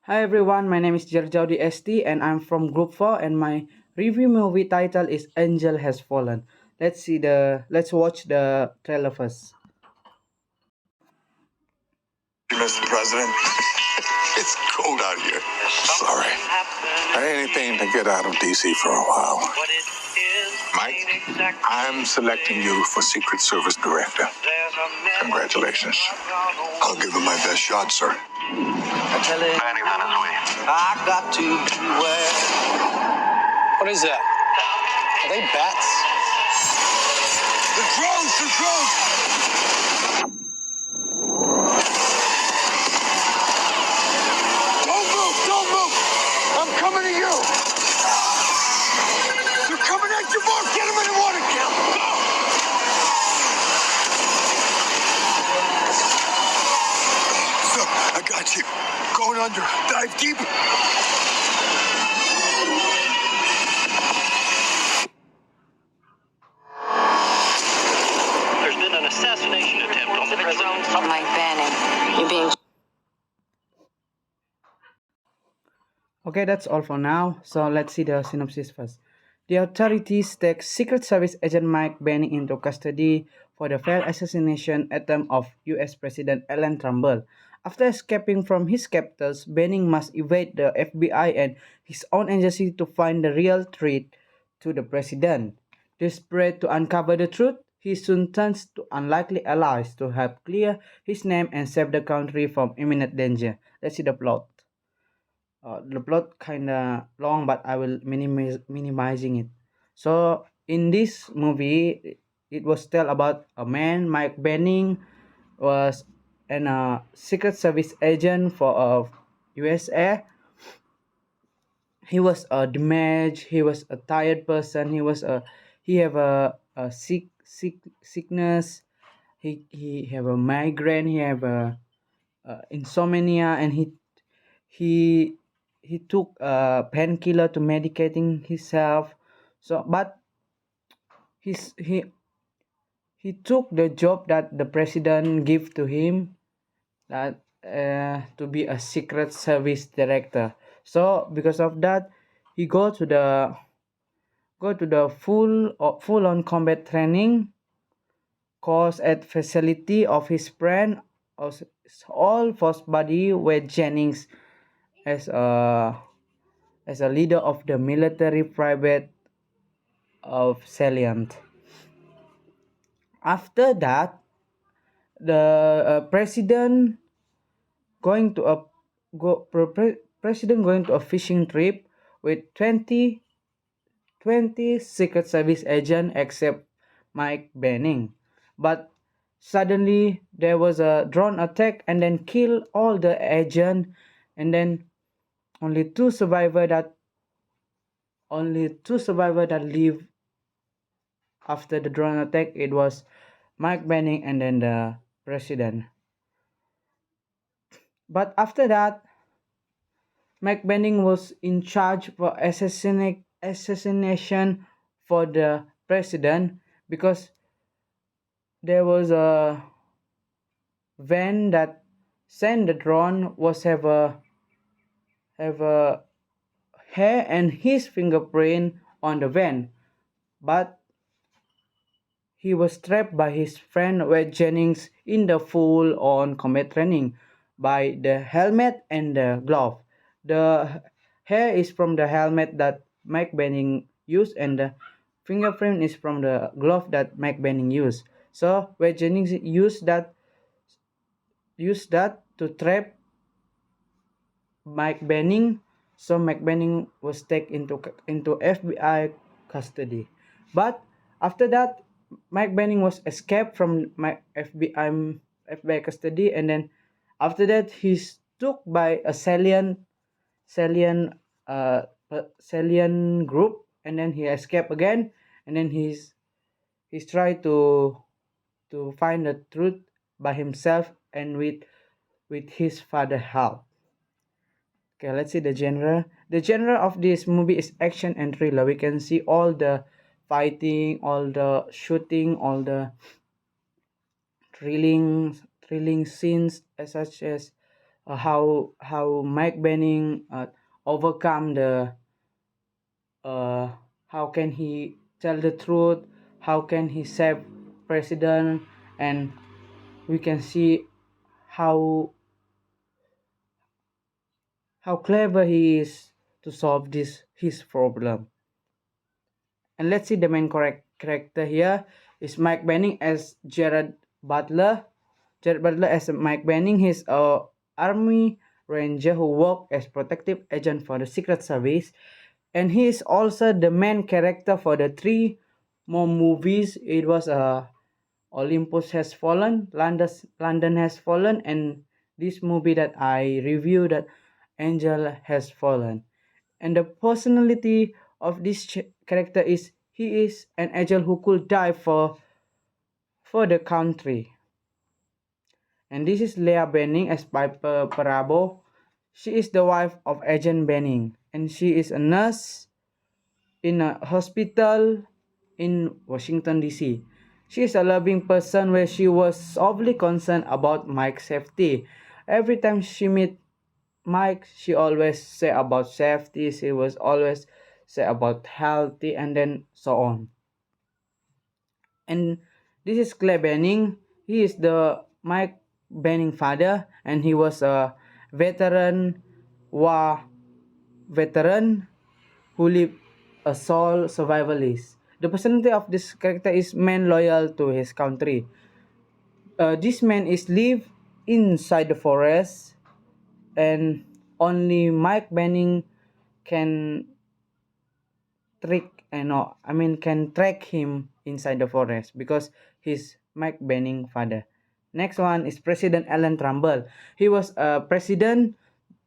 Hi everyone, my name is Jerjaudi ST and I'm from Group 4 and my review movie title is Angel Has Fallen. Let's watch the trailer first. Mr. President, it's cold out here. Sorry. I ain't anything to get out of DC for a while. Mike, I'm selecting you for Secret Service Director. Congratulations. I'll give him my best shot, sir. Manning's on his way. I got to beware. What is that? Are they bats? The drones! Don't move! I'm coming to you! They're coming at you, boss! Get him in the water, Cal! Go! So, I got you. Going under. Dive deep. There's been an assassination attempt on the president. Mike Banning, you're being Okay, that's all for now. So let's see the synopsis first. The authorities take Secret Service agent Mike Banning into custody for the failed assassination attempt of US President Alan Trumbull. After escaping from his captors, Banning must evade the FBI and his own agency to find the real threat to the president. Desperate to uncover the truth, he soon turns to unlikely allies to help clear his name and save the country from imminent danger. Let's see the plot. The plot kind of long, but I will minimizing it. So in this movie, it was tell about a man, Mike Benning, was an Secret Service agent for USA. He was a damaged. He was a tired person. He have a sickness. He have a migraine. He have a insomnia, and he he took a painkiller to medicating himself. So but he's he took the job that the president give to him, that to be a secret service director. So because of that, he go to the full on combat training course at facility of his friend of all force body where Jennings as a leader of the military private of Salient. After that, the president going to a president going to a fishing trip with 20 Secret Service agents except Mike Benning. But suddenly there was a drone attack and then kill all the agent, and then only two survivor that live after the drone attack. It was Mike Benning and then the president. But after that, Mike Benning was in charge for assassination for the president, because there was a van that sent the drone was have a hair and his fingerprint on the van, but he was trapped by his friend Wade Jennings in the full-on combat training by the helmet and the glove. The hair is from the helmet that Mike Benning used, and the fingerprint is from the glove that Mike Benning used. So Wade Jennings used that to trap Mike Benning. So Mike Benning was taken into FBI custody. But after that, Mike Benning was escaped from my FBI custody, and then after that he's took by a salient salient group, and then he escaped again, and then he's tried to find the truth by himself and with his father help. Okay, let's see the genre. The genre of this movie is action and thriller. We can see all the fighting, all the shooting, all the thrilling scenes, such as how Mike Benning overcome the how can he tell the truth, how can he save president, and we can see how clever he is to solve this his problem. And let's see the main character here is Mike Benning as Jared Butler. Jared Butler as Mike Benning, he's a army ranger who worked as protective agent for the Secret Service, and he is also the main character for the three more movies. It was Olympus Has Fallen, London Has Fallen, and this movie that I reviewed, that Angel Has Fallen. And the personality of this character is he is an agent who could die for the country. And this is Leah Benning as Piper Parabo. She is the wife of Agent Benning, and she is a nurse in a hospital in Washington DC. She is a loving person where she was overly concerned about Mike's safety. Every time she meet Mike, she always say about safety. She was always say about healthy, and then so on. And this is Clay Benning. He is the Mike Benning father, and he was a war veteran who lived a sole survivalist. The personality of this character is man loyal to his country. This man is live inside the forest, and only Mike Benning can can track him inside the forest because he's Mike Benning father. Next one is President Alan Trumbull. He was a president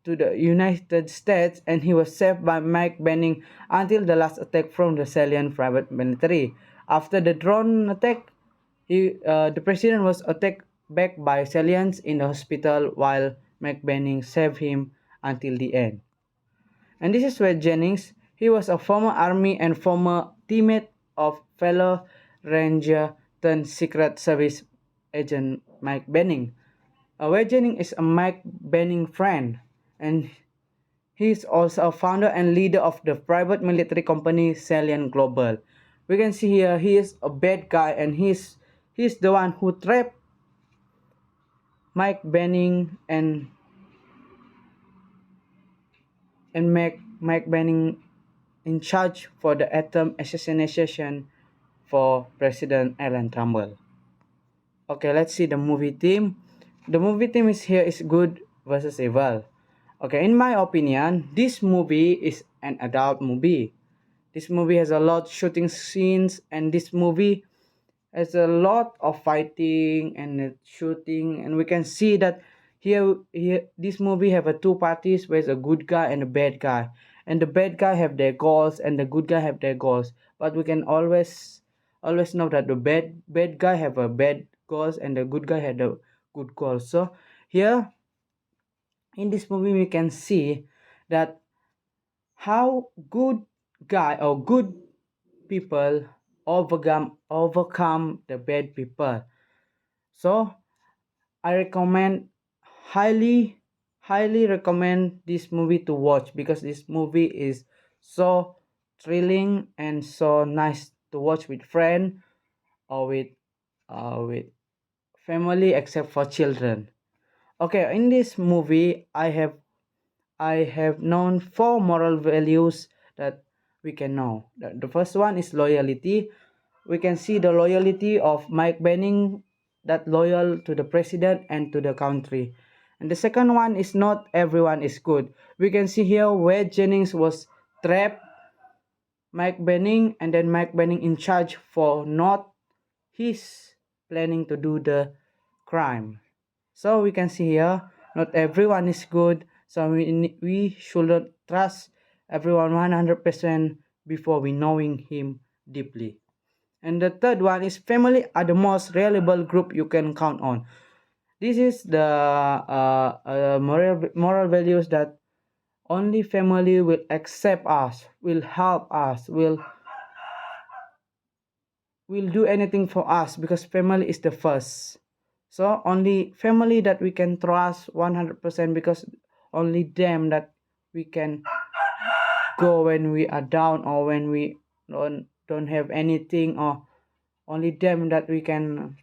to the United States, and he was saved by Mike Benning until the last attack from the Syrian private military. After the drone attack, the president was attacked back by Syrians in the hospital, while Mike Benning saved him until the end. And this is Wade Jennings. He was a former army and former teammate of fellow Ranger turned Secret Service agent Mike Benning. Wade Jennings is a Mike Benning friend, and he is also a founder and leader of the private military company Salient Global. We can see here he is a bad guy, and he's the one who trapped Mike Benning and make Mike Benning in charge for the attempt assassination for President Alan Trumbull. Okay, let's see the movie theme. The movie theme is here is good versus evil. Okay, in my opinion, this movie is an adult movie. This movie has a lot of shooting scenes, and this movie has a lot of fighting and shooting, and we can see that here this movie have a two parties where a good guy and a bad guy, and the bad guy have their goals and the good guy have their goals, but we can always know that the bad guy have a bad goals and the good guy had a good goals. So here in this movie we can see that how good guy or good people overcome the bad people. So I recommend highly recommend this movie to watch, because this movie is so thrilling and so nice to watch with friend or with family, except for children. Okay, in this movie I have known 4 moral values that we can know. The first one is loyalty. We can see the loyalty of Mike Benning, that loyal to the president and to the country. And the second one is not everyone is good. We can see here where Jennings was trapped Mike Benning, and then Mike Benning in charge for not his planning to do the crime. So we can see here not everyone is good. So we shouldn't trust everyone 100% before we knowing him deeply. And the third one is family are the most reliable group you can count on. This is the moral values that only family will accept us, will help us, will do anything for us, because family is the first. So only family that we can trust 100%, because only them that we can go when we are down, or when we don't have anything, or only them that we can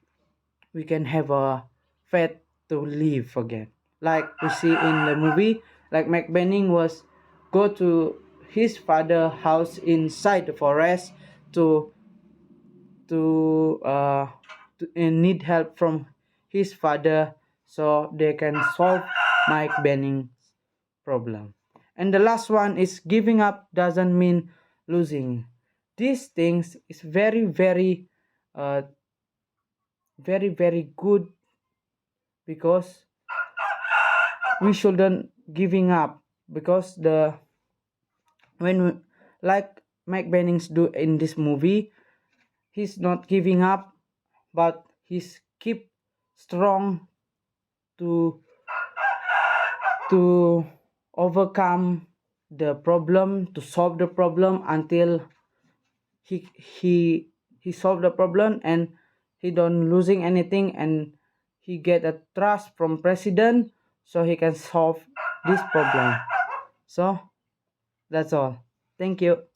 have a faith to live again. Like we see in the movie, like Mac Benning was go to his father house inside the forest to need help from his father, so they can solve Mike Benning's problem. And the last one is giving up doesn't mean losing. These things is very uh, very good, because we shouldn't giving up, because the when we, like Mike Bennings do in this movie, he's not giving up, but he's keep strong to overcome the problem, to solve the problem until he he he solved the problem, and he don't losing anything, and he get a trust from president, so he can solve this problem. So that's all. Thank you.